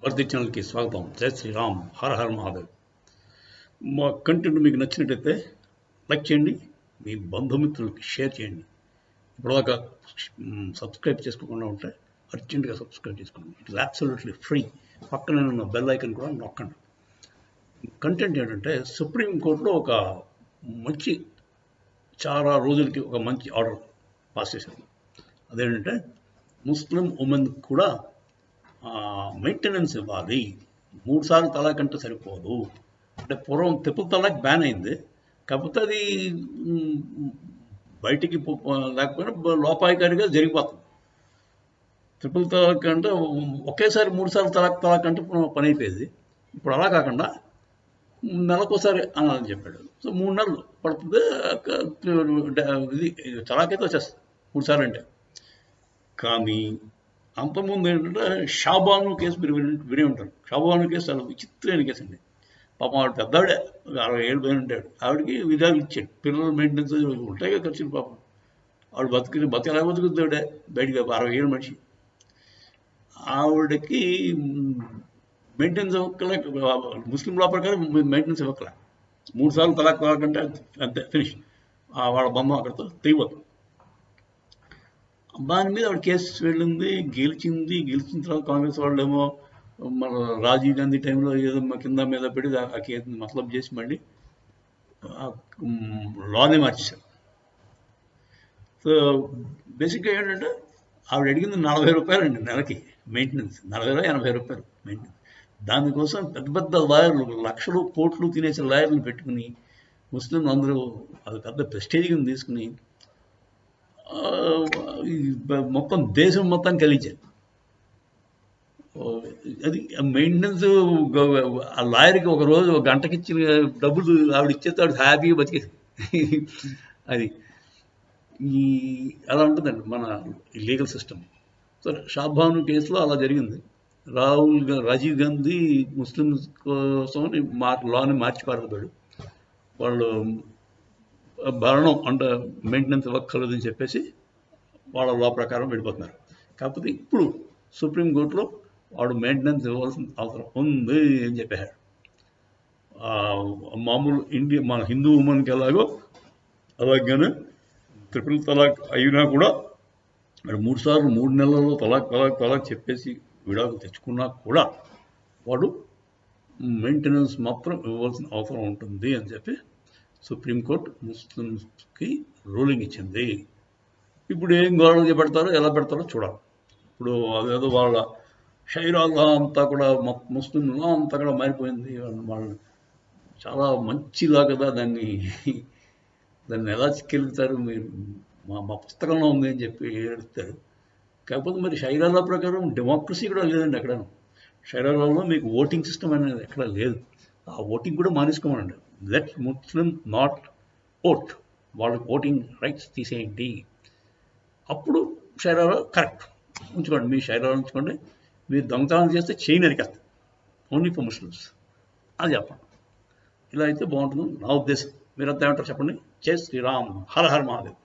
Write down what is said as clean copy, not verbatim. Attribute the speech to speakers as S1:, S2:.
S1: వర్ధి ఛానల్కి స్వాగతం. జై శ్రీరామ్, హర హర మహాదేవ్. మా కంటెంట్ మీకు నచ్చినట్టయితే లైక్ చేయండి, మీ బంధుమిత్రులకి షేర్ చేయండి. ఇప్పటిదాకా సబ్స్క్రైబ్ చేసుకోకుండా ఉంటే అర్జెంటుగా సబ్స్క్రైబ్ చేసుకోండి. It is absolutely free. పక్కనే ఉన్న బెల్ ఐకన్ కూడా నొక్కండి. కంటెంట్ ఏంటంటే, సుప్రీంకోర్టులో ఒక మంచి చాలా రోజులకి ఒక మంచి ఆర్డర్ పాస్ చేశారు. అదేంటంటే, ముస్లిం ఉమెన్ కూడా మెయింటెనెన్స్ ఇవ్వాలి. 3 సార్లు తలాక్ అంటే సరిపోదు. అంటే పూర్వం ట్రిపుల్ తలాక్ బ్యాన్ అయింది, కాకపోతే అది బయటికి లేకపోయినా లోపాయికారిగా జరిగిపోతుంది. ట్రిపుల్ తలాక్ అంటే ఒకేసారి 3 సార్లు తలాక్ అంటే పని అయిపోయేది. ఇప్పుడు అలా కాకుండా నెలకోసారి అనాలని చెప్పాడు. సో 3 నెలలు పడుతుంది, ఇది తలాక్ అయితే వచ్చేస్తుంది 3 సార్లు అంటే. కానీ అంతకుముందు ఏంటంటే షాబాను కేసు మీరు వినే ఉంటారు. షాబాను కేసు చాలా విచిత్రమైన కేసు అండి. పాపం ఆవిడ పెద్దవాడే, 60 ఏళ్ళు పైన ఉంటాడు. ఆవిడకి విధాలు ఇచ్చాడు, పిల్లల మెయింటెనెన్స్ ఉంటాయి కదా ఖర్చులు. పాపం ఆవిడ బతికేలా బతుకుతాడే, బయటికి 60 ఏళ్ళ మనిషి. ఆవిడకి మెయింటెనెన్స్ ఇవ్వక్కలే, ముస్లిం లా ప్రకారం మెయింటెనెన్స్ ఇవ్వక్కలే. 3 సార్లు తలాక్ అంటే అంతే, ఫినిష్. వాళ్ళ బంధం అక్కడితో తెగిపోతుంది. దాని మీద ఆవిడ కేసు వెళ్ళింది, గెలిచిన తర్వాత కాంగ్రెస్ వాళ్ళేమో మన రాజీవ్ గాంధీ టైంలో ఏదో కింద మీద పెట్టి ఆ కేసుని మతలబ్ చేసి మళ్ళీ లానే మార్చేశారు. సో బేసిక్గా ఏంటంటే, ఆవిడ అడిగింది 40 రూపాయలండి నెలకి మెయింటెనెన్స్. 40-80 రూపాయలు మెయింటెనెన్స్. దానికోసం పెద్ద పెద్ద లాయర్లు, లక్షలు కోట్లు తినేసిన లాయర్లు పెట్టుకుని ముస్లిం అందరూ అది పెద్ద ప్రెస్టేజ్ కింద తీసుకుని మొత్తం దేశం మొత్తాన్ని కలిగించారు. అది మెయింటెనెన్స్. ఆ లాయర్కి ఒక రోజు ఒక గంటకి ఇచ్చిన డబ్బులు ఆవిడ ఇచ్చేస్తే ఆవిడ హ్యాపీగా బతికేది. అది అలా ఉంటుందండి మన లీగల్ సిస్టమ్. సరే, షాబాను కేసులో అలా జరిగింది. రాజీవ్ గాంధీ ముస్లిమ్స్ కోసం లాని మార్చి పారకపోయాడు. వాళ్ళు భరణం అంటే మెయింటెనెన్స్ ఇవ్వక్కర్లేదని చెప్పేసి వాళ్ళ లా ప్రకారం వెళ్ళిపోతున్నారు. కాకపోతే ఇప్పుడు సుప్రీంకోర్టులో వాడు మెయింటెనెన్స్ ఇవ్వాల్సిన అవసరం ఉంది అని చెప్పారు. మామూలు మన హిందూ ఉమెన్కి ఎలాగో అలాగనే ట్రిపుల్ తలాక్ అయినా కూడా 3 సార్లు 3 నెలల్లో తలాక్ చెప్పేసి విడాకులు తెచ్చుకున్నా కూడా వాడు మెయింటెనెన్స్ మాత్రం ఇవ్వాల్సిన అవసరం ఉంటుంది అని చెప్పి సుప్రీంకోర్టు ముస్లిమ్స్కి రూలింగ్ ఇచ్చింది. ఇప్పుడు ఏం గొడవలు పెడతారో, ఎలా పెడతారో చూడాలి. ఇప్పుడు అదేదో వాళ్ళ షైరాల్లా అంతా కూడా ముస్లింలా అంతా కూడా మారిపోయింది. వాళ్ళు చాలా మంచిలా కదా, దాన్ని ఎలా చిక్కెళ్తారు మీరు, మా పుస్తకంలో ఉంది అని చెప్పి ఏడుస్తారు. కాకపోతే మరి షైరాల్లా ప్రకారం డెమోక్రసీ కూడా లేదండి ఎక్కడ. షైరాల్లో మీకు ఓటింగ్ సిస్టమ్ అనేది ఎక్కడ లేదు. ఆ ఓటింగ్ కూడా మానేసుకోమనండి. లెట్ ముస్లిం నాట్ ఓట్, వాళ్ళకి ఓటింగ్ రైట్స్ తీసేయండి. అప్పుడు షైరాలో కరెక్ట్ ఉంచుకోండి, మీ షైరాలో ఉంచుకోండి. మీరు దొంగతనం చేస్తే చేయి నరికేస్తారు, ఓన్లీ ఫర్ ముస్లిమ్స్. అది చెప్పండి. ఇలా అయితే బాగుంటుంది నా ఉద్దేశం. మీరంతా ఏమంటారు చెప్పండి. జై శ్రీరామ్, హర హర మహాదేవ్.